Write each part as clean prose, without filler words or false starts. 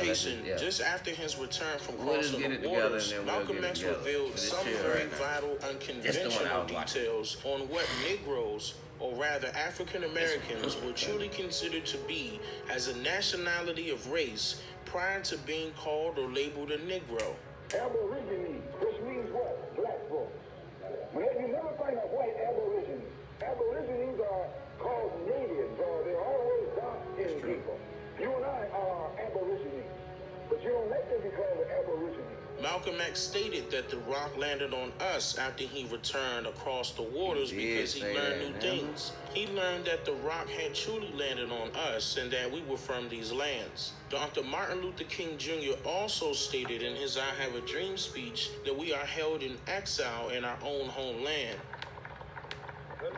Jason, just after his return from crossing the waters, Malcolm X revealed some very vital, unconventional details on what Negroes, or rather African Americans, were truly considered to be as a nationality of race prior to being called or labeled a Negro. Aborigines, which means what? Black folks. You never find a white aborigine. Aborigines are called natives, or they're always dark-skinned people. You and I are aborigines, but you don't like to be called an aborigine. Malcolm X stated that the rock landed on us after he returned across the waters because he learned new things. He learned that the rock had truly landed on us and that we were from these lands. Dr. Martin Luther King Jr. also stated in his I Have a Dream speech that we are held in exile in our own homeland. The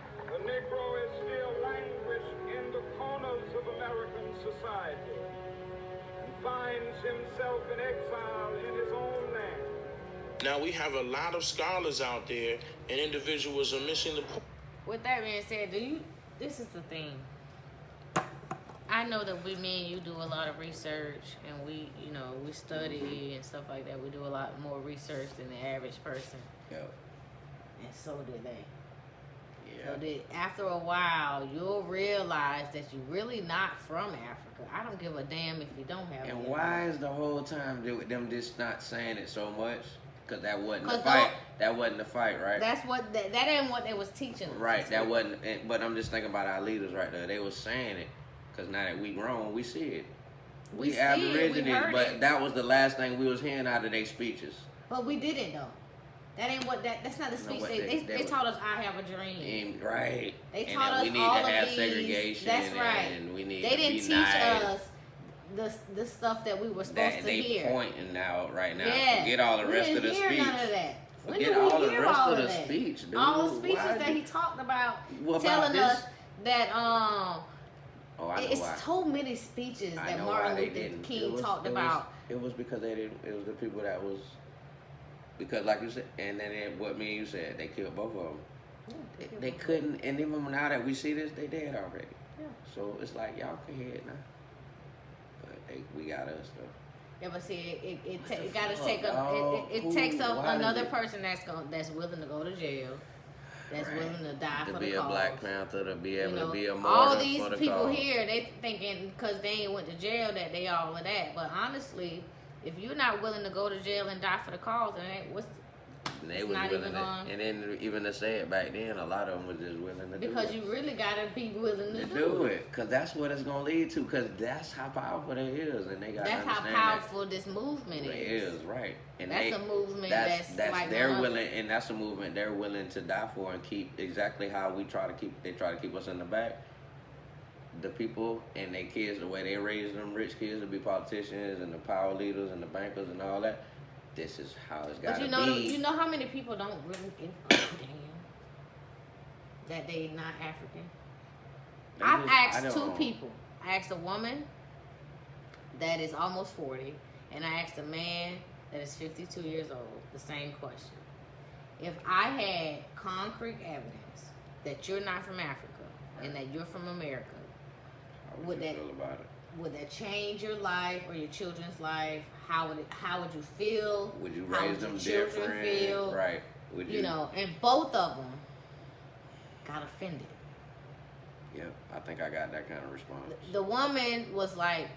Negro is still languished in the corners of American society and finds himself in exile in his own land. Now we have a lot of scholars out there and individuals are missing the point. With that being said, this is the thing. I know that me and you do a lot of research and we study and stuff like that. We do a lot more research than the average person. Yep. And so did they. Yeah. So that after a while, you'll realize that you're really not from Africa. I don't give a damn if you don't have it. And why is the whole time them just not saying it so much? Because that wasn't the fight. That wasn't the fight, right? That ain't what they was teaching us. Right. That wasn't. But I'm just thinking about our leaders right there. They was saying it because now that we grown, we see it. We Aborigines, but that was the last thing we was hearing out of their speeches. But we didn't though. That ain't what that's not the speech. They taught us I have a dream. Right. They taught us all of these. We need to have segregation. That's right. And we need they didn't teach us the stuff that we were supposed to hear. They pointing out right now. Yeah. Forget all the rest of the speech. None of that. Forget all the rest of the speech, dude. All the speeches that he talked about, telling us that it's so many speeches that Martin Luther King talked about. It was because they didn't. It was the people that was. Because, like you said, and then what me and you said, they killed both of them. Yeah, they couldn't, and even now that we see this, they dead already. Yeah. So it's like y'all can hear it now, but we got us though. Yeah, but see, it got to take it takes up another person that's willing to go to jail, that's willing to die for the cause. To be a Black Panther, to be able to be a martyr all these for the people cause. Here, they thinking because they ain't went to jail that they all of that. But honestly, if you're not willing to go to jail and die for the cause, then they was willing to, and then even to say it back then, a lot of them was just willing to do it. Because you really gotta be willing to do it. Because that's what it's gonna lead to. Because that's how powerful they is, and they got. That's how powerful this movement is. It is right, and that's a movement that's like they're willing, and that's a movement they're willing to die for and keep exactly how we try to keep. They try to keep us in the back. The people and their kids, the way they raise them rich kids to be politicians and the power leaders and the bankers and all that. This is how it's got to be. You know how many people don't really give a damn that they not African? I've asked two people. I asked a woman that is almost 40, and I asked a man that is 52 years old the same question. If I had concrete evidence that you're not from Africa and that you're from America, would that change your life or your children's life? How would you feel? Would you raise them different? Feel? Right. Would you know, and both of them got offended. Yep, I think I got that kind of response. The woman was like,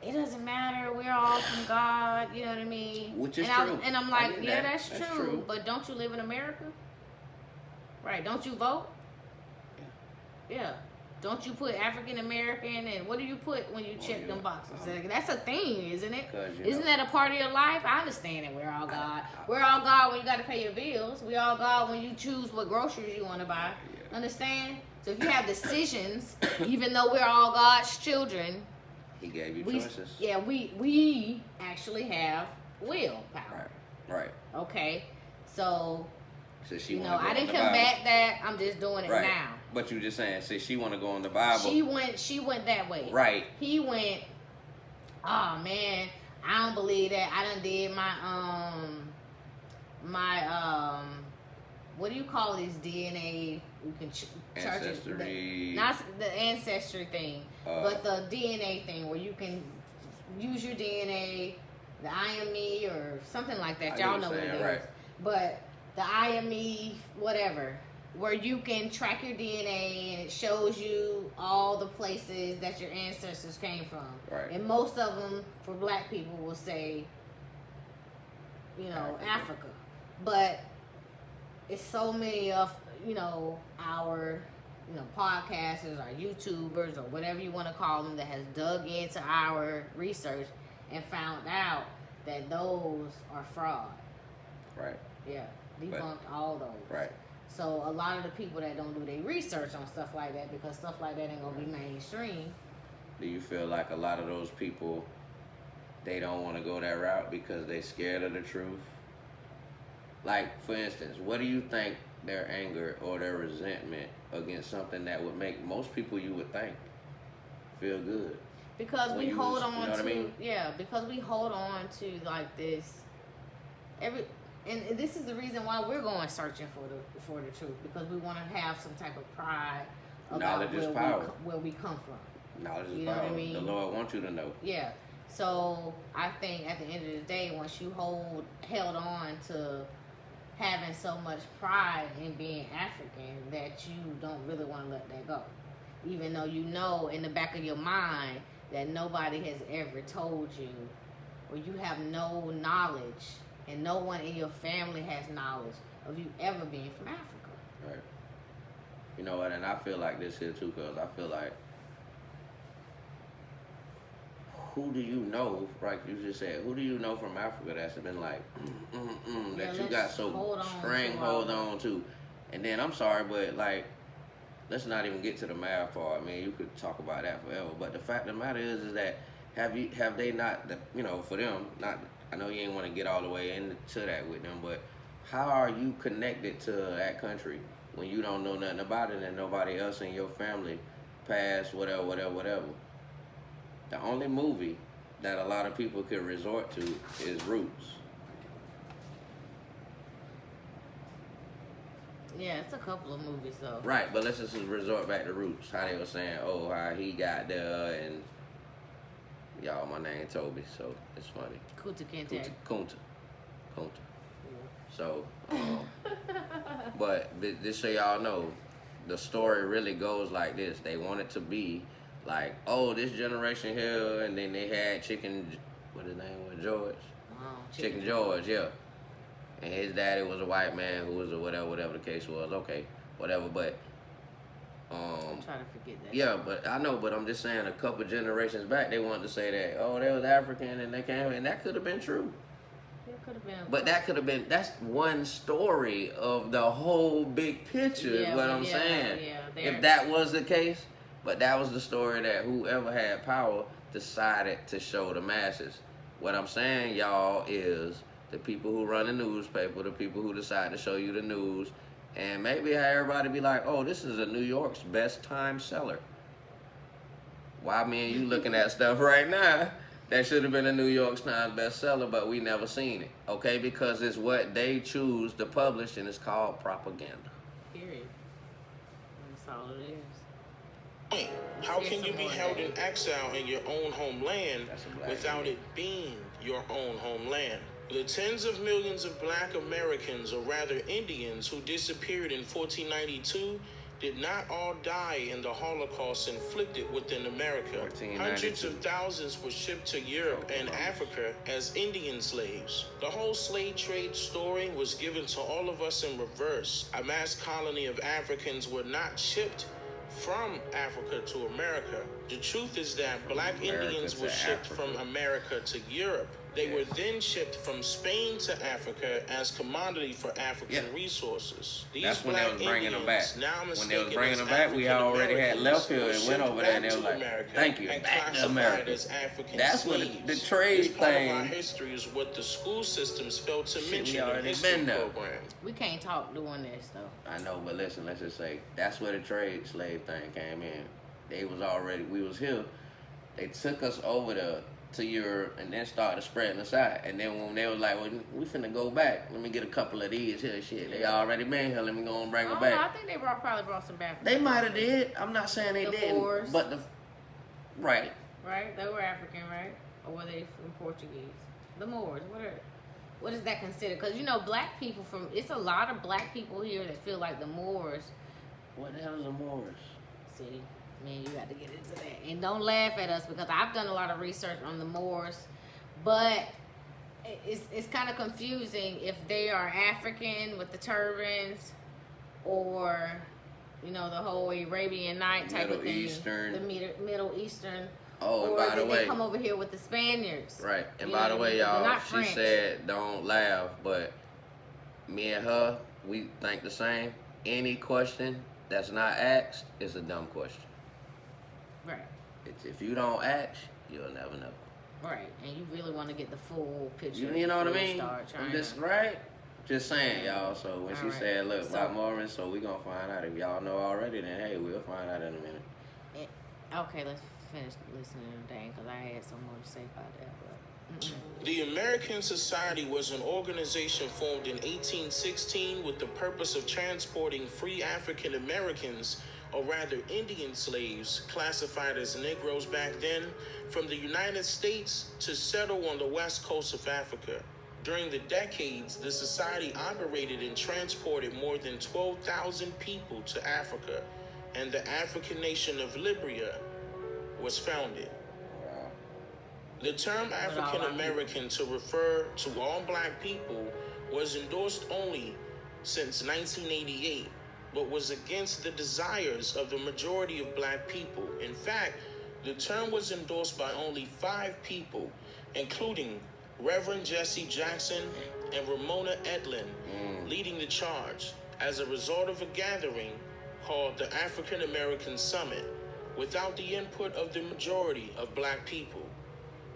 it doesn't matter, we're all from God, you know what I mean? Which is true. And I'm like, yeah, that's true, but don't you live in America? Right, don't you vote? Yeah. Don't you put African American and what do you put when you check them boxes? That's a thing, isn't it? Isn't that a part of your life? I understand that we're all God. We're all God when you got to pay your bills. We're all God when you choose what groceries you want to buy. Understand? So if you have decisions, even though we're all God's children, He gave you choices. Yeah, we actually have willpower. Right. Okay, so she I didn't combat that. I'm just doing it now. But you just saying, she want to go in the Bible. She went that way. Right. He went, oh man, I don't believe that. I done did my what do you call these DNA? You can ancestry. Not the ancestry thing, but the DNA thing where you can use your DNA, the IME or something like that. I Y'all get know what what you're it saying, is. right. But the IME, whatever, where you can track your DNA and it shows you all the places that your ancestors came from. Right. And most of them, for black people, will say, Africa. But it's so many of, our, podcasters or YouTubers or whatever you want to call them that has dug into our research and found out that those are fraud. Right. Yeah. Debunked all those. Right. So a lot of the people that don't do their research on stuff like that, because stuff like that ain't gonna be mainstream. Do you feel like a lot of those people, they don't want to go that route because they scared of the truth? Like, for instance, what do you think their anger or their resentment against something that would make most people, you would think, feel good? Because When we you hold was- on you know what I mean? because we hold on to like this and this is the reason why we're going searching for the truth, because we want to have some type of pride about Knowledge is power. where we come from. Knowledge is You know power. what I mean? The Lord wants you to know. Yeah. So I think at the end of the day, once you held on to having so much pride in being African, that you don't really want to let that go. Even though you know in the back of your mind that nobody has ever told you, or you have no knowledge, and no one in your family has knowledge of you ever being from Africa. Right. You know what? And I feel like this here too, because I feel like, who do you know, like you just said, who do you know from Africa that's been like, that you got so hold on to? And then, I'm sorry, but like, let's not even get to the math part. I mean, you could talk about that forever. But the fact of the matter is that have they not, for them, not, I know you ain't want to get all the way into that with them, but how are you connected to that country when you don't know nothing about it and nobody else in your family passed, whatever? The only movie that a lot of people could resort to is Roots. Yeah, it's a couple of movies though. Right, but let's just resort back to Roots. How they were saying, how he got there, and y'all, my name Toby, so it's funny. Kunta Kinte. Kunta. So, but just so y'all know, the story really goes like this. They want it to be like, this generation here, and then they had what his name was, George? Chicken George, yeah. And his daddy was a white man who was a whatever the case was. Okay, whatever, but I'm trying to forget that. yeah, but I know, but I'm just saying a couple generations back they wanted to say that, they was African and they came, and that could have been true. It could have been. But that's one story of the whole big picture, is what I'm saying. Yeah, if that was the case, but that was the story that whoever had power decided to show the masses. What I'm saying, y'all, is the people who run the newspaper, the people who decide to show you the news, and maybe have everybody be like, this is a New York's best time seller. Why me and you looking at stuff right now that should have been a New York Times bestseller, but we never seen it, okay? Because it's what they choose to publish, and it's called propaganda. Period. That's all it is. How can you be held in exile in your own homeland without it being your own homeland? The tens of millions of black Americans, or rather Indians, who disappeared in 1492 did not all die in the Holocaust inflicted within America. Hundreds of thousands were shipped to Europe and Africa as Indian slaves. The whole slave trade story was given to all of us in reverse. A mass colony of Africans were not shipped from Africa to America. The truth is that black Indians were shipped from America to Europe. They were then shipped from Spain to Africa as commodity for African resources. That's when they was bringing them back. When they was bringing them back, we already had left here and went over there, and they were like, thank you, back to America. That's what the trade thing. Part of our history is what the school systems failed to mention in the history program. We can't talk doing this, though. I know, but listen, let's just say, that's where the trade slave thing came in. We was here. They took us over to Europe and then started spreading us out. And then when they was like, well, we finna go back. Let me get a couple of these here, shit. They already been here. Let me go and bring them back. I think they probably brought some back. They might have did. I'm not saying they didn't. Moors. But right. Right? They were African, right? or were they from Portuguese? The Moors. What is that considered? Because black people it's a lot of black people here that feel like the Moors. What the hell is the Moors? See, man, you got to get into that. And don't laugh at us because I've done a lot of research on the Moors, but it's kind of confusing if they are African with the turbans or the whole Arabian Night type of thing. The Middle Eastern. Oh, and or by the way, they come over here with the Spaniards. Right. And by the way, y'all, she French. said don't laugh, but me and her, we think the same. Any question that's not asked is a dumb question. Right. If you don't ask, you'll never know. Right. And you really want to get the full picture. You know what I mean? I'm just right. Just saying, y'all. So when she said, look, about Mormons, so we gonna find out. If y'all know already, then hey, we'll find out in a minute. Okay, let's finish listening to Dane because I had some more to say about that. But, The American Society was an organization formed in 1816 with the purpose of transporting free African Americans, or rather Indian slaves, classified as Negroes back then, from the United States to settle on the west coast of Africa. During the decades, the society operated and transported more than 12,000 people to Africa, and the African nation of Liberia was founded. The term African American to refer to all black people was endorsed only since 1988, but was against the desires of the majority of black people. In fact, the term was endorsed by only 5 people, including Reverend Jesse Jackson and Ramona Edlin, leading the charge as a result of a gathering called the African American Summit, without the input of the majority of black people.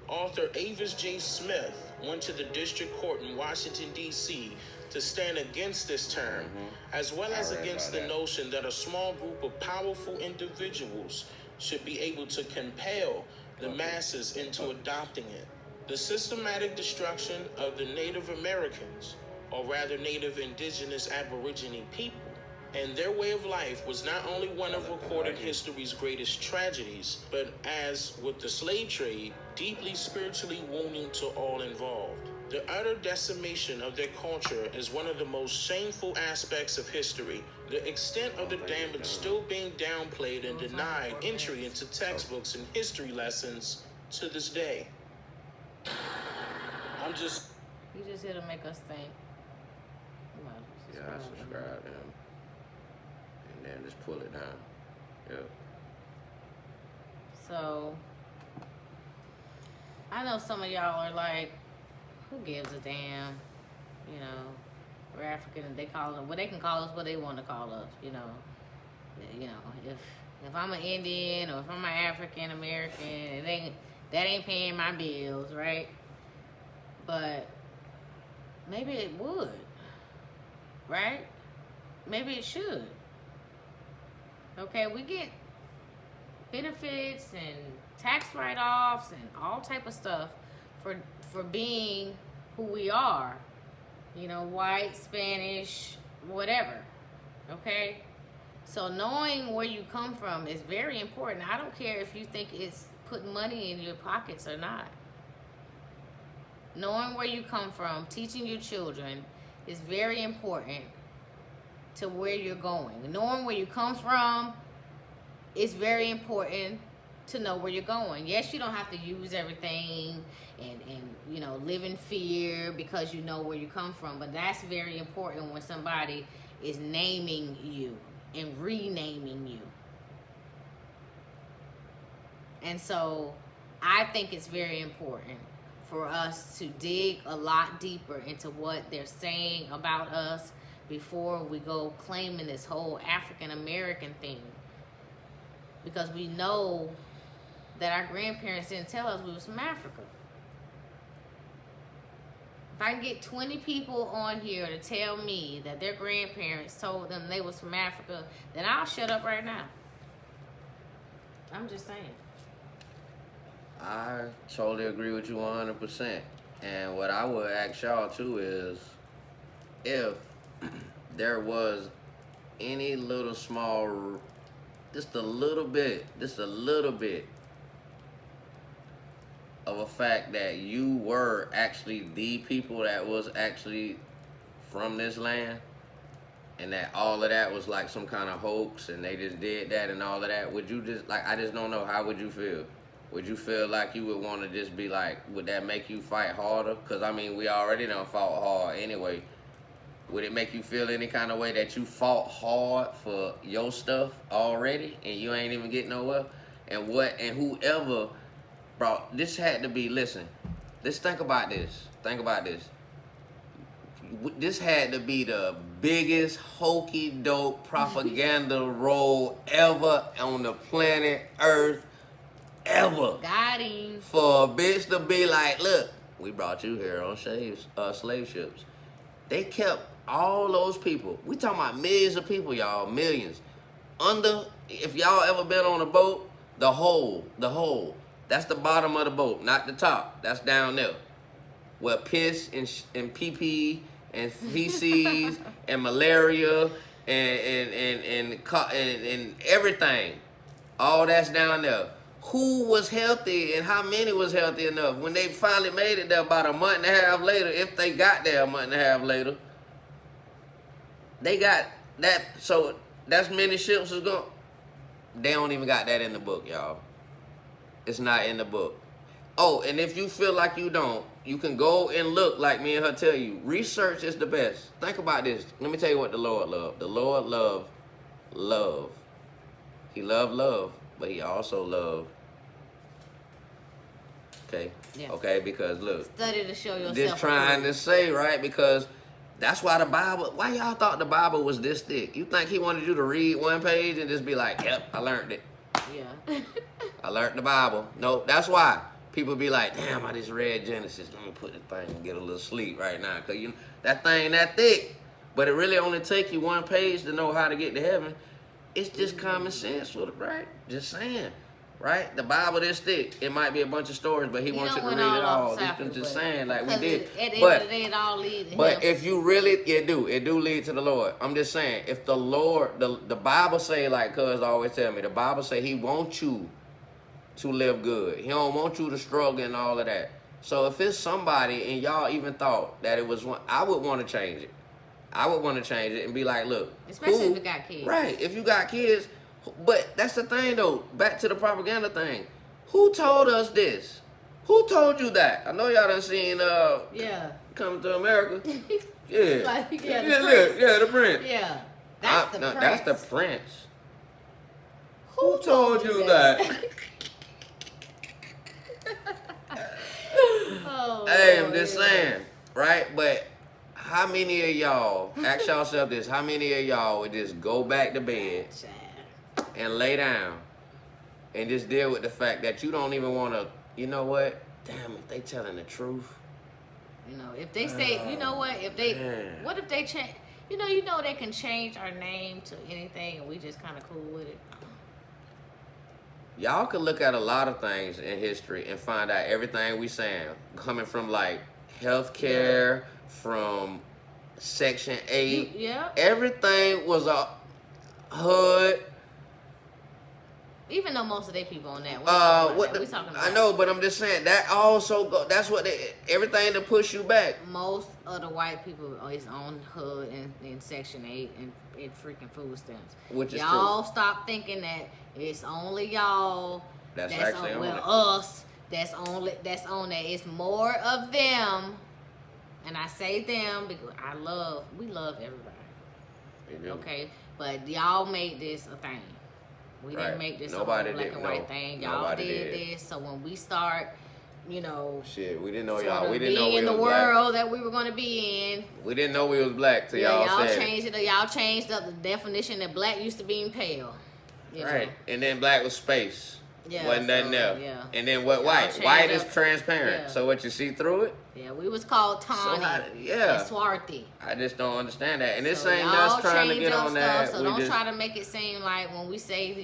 Author Avis J. Smith went to the district court in Washington, D.C. to stand against this term, as well as against the notion that a small group of powerful individuals should be able to compel the masses into adopting it. The systematic destruction of the Native Americans, or rather Native Indigenous Aborigine people, and their way of life was not only one of recorded history's greatest tragedies, but as with the slave trade, deeply spiritually wounding to all involved. The utter decimation of their culture is one of the most shameful aspects of history. The extent of the damage still being downplayed and denied entry into textbooks and history lessons to this day. You just here to make us think. Yeah, I subscribe to him. And then just pull it down. Yep. So, I know some of y'all are like, who gives a damn? We're African and they call them, they can call us what they want to call us, if I'm an Indian or if I'm an African American, that ain't paying my bills, right? But maybe it would, right? Maybe it should. Okay, we get benefits and tax write-offs and all type of stuff for being who we are. White, Spanish, whatever. Okay? So knowing where you come from is very important. I don't care if you think it's putting money in your pockets or not. Knowing where you come from, teaching your children is very important to where you're going. Knowing where you come from is very important to know where you're going. Yes, you don't have to use everything and live in fear because you know where you come from, but that's very important when somebody is naming you and renaming you. And so I think it's very important for us to dig a lot deeper into what they're saying about us before we go claiming this whole African American thing. Because we know that our grandparents didn't tell us we was from Africa. If I can get 20 people on here to tell me that their grandparents told them they was from Africa, then I'll shut up right now. I'm just saying. I totally agree with you 100%. And what I would ask y'all too is, if there was any little small, just a little bit of a fact that you were actually the people that was actually from this land, and that all of that was like some kind of hoax, and they just did that and all of that, would you just, like, I just don't know, how would you feel? Would you feel like you would want to just be like, would that make you fight harder? Because, I mean, we already done fought hard anyway. Would it make you feel any kind of way that you fought hard for your stuff already and you ain't even getting nowhere? And whoever brought, this had to be, listen, let's think about this. Think about this. This had to be the biggest hokey dope propaganda role ever on the planet Earth. Ever. Got him. For a bitch to be like, look, we brought you here on slave ships. They kept all those people. We talking about millions of people, y'all, millions. If y'all ever been on a boat, the hole, that's the bottom of the boat, not the top. That's down there. Where piss and pee-pee and feces and malaria and everything, all that's down there. Who was healthy and how many was healthy enough? When they finally made it there about a month and a half later, if they got there a month and a half later, they got that. So that's many ships is gone. They don't even got that in the book, y'all. It's not in the book. Oh, and if you feel like you don't, you can go and look, like me and her tell you. Research is the best. Think about this. Let me tell you what the Lord loved. The Lord loved love. He loved love, but he also loved. Okay? Yeah. Okay, because look. Study to show yourself. Just trying to say, right? Because that's why why y'all thought the Bible was this thick? You think he wanted you to read one page and just be like, yep, I learned it. Yeah. I learned the Bible. No, that's why. People be like, damn, I just read Genesis. Let me put the thing and get a little sleep right now. Because that thing that thick. But it really only take you one page to know how to get to heaven. It's just common sense, right? Just saying. Right? The Bible this thick. It might be a bunch of stories, but he wants you to read it all. Just saying, like we did. At the end of the day, it all leads to him. But if you really, it do lead to the Lord. I'm just saying, if the Lord, the Bible say, like cuz always tell me, the Bible say he wants you to live good. He don't want you to struggle and all of that. So if it's somebody and y'all even thought that it was one, I would want to change it. I would want to change it and be like, look. Especially if you got kids. Right. If you got kids. But that's the thing, though. Back to the propaganda thing. Who told us this? Who told you that? I know y'all done seen Coming to America. Yeah. Like, the Prince. Yeah. That's the Prince. That's the Prince. Who told you that? Oh, hey, I'm just saying, right? But how many of y'all, ask yourself this, how many of y'all would just go back to bed and lay down and just deal with the fact that you don't even want to, you know what? Damn, if they telling the truth. You know, if they say, you know what, what if they change, you know they can change our name to anything and we just kind of cool with it. Y'all can look at a lot of things in history and find out everything we saying, coming from like healthcare, from Section 8. Everything was a hood. Even though most of their people on that. We talking about? I know, but I'm just saying that also that's what everything to push you back. Most of the white people is on hood and in Section 8 and freaking food stamps. Which is y'all true. Stop thinking that it's only y'all. That's actually on it. Us. That's on that. It's more of them, and I say them because we love everybody. Okay, but y'all made this a thing. We didn't make this a black and white thing. Y'all did this. So when we start, shit, we didn't know y'all. We didn't know we was in the world that we were going to be in. We didn't know we was black till y'all said. Y'all changed up the definition that black used to being pale. Right, and then black was space. Yeah, wasn't nothing else. Yeah. And then what? White. White is transparent. Yeah. So what, you see through it? Yeah, we was called Tawny. And Swarthy. I just don't understand that. And this ain't us trying to get on that. So don't try to make it seem like when we say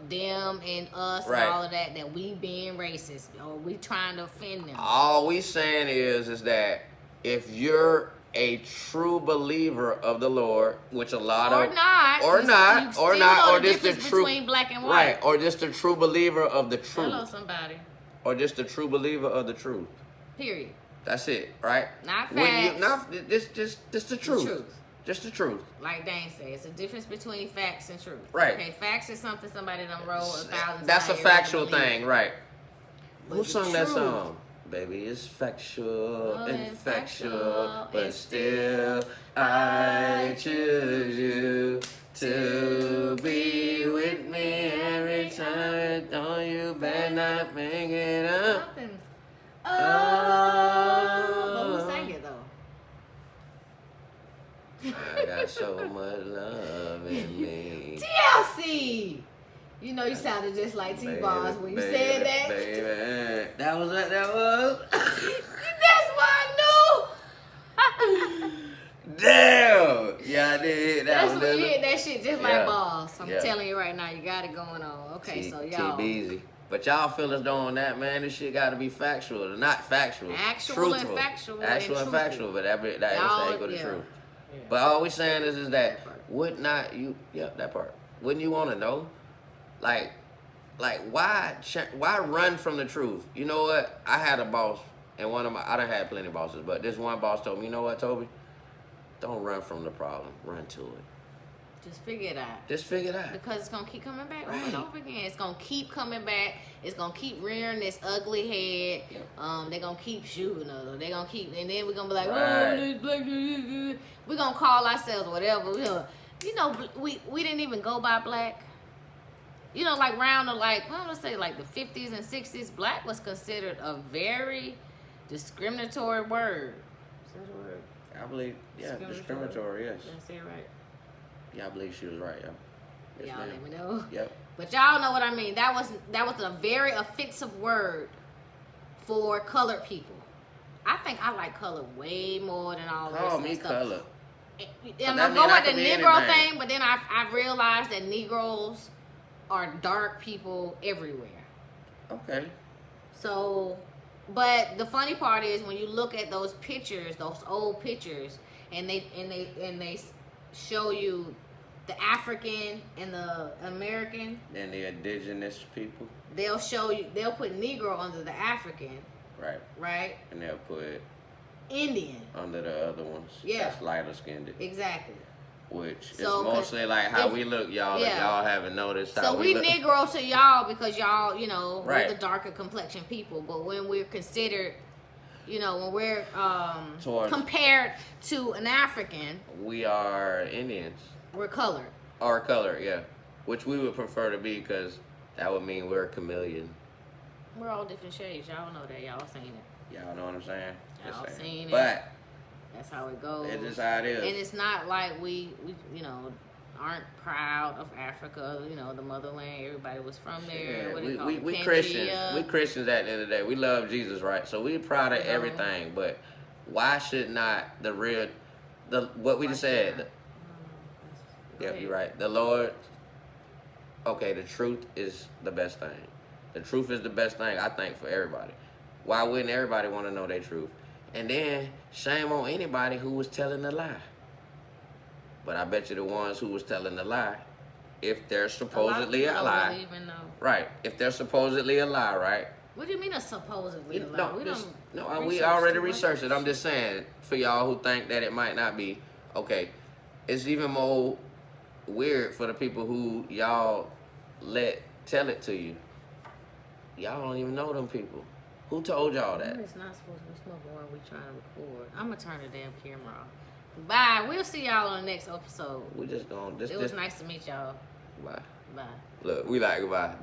them and us and all of that we being racist or we trying to offend them. All we saying is that if you're a true believer of the Lord, which a lot or just a true between black and white, right, or just a true believer of the truth. Hello, somebody. or just a true believer of the truth. Period. That's it, right? Not When facts. you, not just the truth. The truth. Just the truth. Like Dane said, it's a difference between facts and truth. Right. Okay, facts is something somebody done wrote 1,000 times. That's a you factual rather believe. thing, right? But Who the sung that truth. song? Baby, it's factual and factual, factual, but and still I choose you to be with me every time. Don't you better not make it up. Something. Oh. But who sang it though? I got so much love in me. TLC. You know you sounded just like T-Boss when you said that. Baby. That was what that was. That's what I knew. Damn. Yeah, I did. That's was when you it. hit that shit just Yeah. like Boss. I'm Yeah. telling you right now, you got it going on. Okay, so y'all. T-Beezy. But y'all feel as though on that, man, this shit got to be factual. Not factual. Actual truthful. and factual. Actual and factual, but that is Y'all, equal to yeah. truth. Yeah. But all we saying is that That part. would not you? Yep, that part. Wouldn't you want to know, like why run from the truth? You know what? I had a boss, and I done had plenty of bosses, but this one boss told me, you know what, Toby? Don't run from the problem. Run to it. Just figure it out. Just figure it out. Because it's gonna keep coming back over Right. and over again. It's gonna keep coming back. It's gonna keep rearing this ugly head. Yep. They're gonna keep shooting us. They're gonna keep, and then we're gonna be like, Right. oh, this black. We're gonna call ourselves whatever. You know, we didn't even go by black. You know, like around the I'm gonna say like the 50s and 60s, black was considered a very discriminatory word. Is that a word? I believe, yeah, discriminatory, yes. Did I say it right? Yeah, I believe she was right, yo. Yes, Y'all ma'am. let me know. Yep. But y'all know what I mean. That was a very offensive word for colored people. I think I like color way more than all the rest Call of me that stuff. color. And that I'm mean I going with the could be Negro anything. thing, but then I realized that Negroes are dark people everywhere. Okay. So, but the funny part is when you look at those pictures, those old pictures, and they show you the African and the American, Then the indigenous people, they'll put Negro under the African, right? right? And they'll put Indian. under the other ones. Yeah. That's lighter skinned. Exactly. Which So, is mostly like how if- we look, y'all. yeah. If y'all haven't noticed how So we look. Negro to y'all because y'all, you know, Right. we're the darker complexion people. But when we're considered, you know, when we're Towards- compared to an African, We are Indians. we're colored. Or color, yeah. Which we would prefer to be because that would mean we're a chameleon. We're all different shades. Y'all know that. Y'all seen it. Y'all know what I'm saying? Just Y'all saying. seen it. But That's how it goes. it's just how it is. And it's not like we you know, aren't proud of Africa. You know, the motherland. Everybody was from there. Yeah, What do you call it? we Christians. Pangea. We Christians at the end of the day. We love Jesus, right? So we're proud of You know. everything. But why should not what we just said? Yep, you're right. The Lord. Okay, the truth is the best thing. The truth is the best thing, I think, for everybody. Why wouldn't everybody want to know their truth? And then shame on anybody who was telling a lie. But I bet you the ones who was telling the lie, if they're supposedly a lot of people lie, don't really even know. right? If they're supposedly a lie, right? What do you mean a supposedly? No, we this, don't no, we research already too much. researched it. I'm just saying, for y'all who think that it might not be, okay, it's even more weird for the people who y'all let tell it to you. Y'all don't even know them people. Who told y'all that? It's not supposed to be smoking while we trying to record. I'm gonna turn the damn camera off. Bye. We'll see y'all on the next episode. We just gonna It was nice to meet y'all. Bye. Bye. Look, we like goodbye.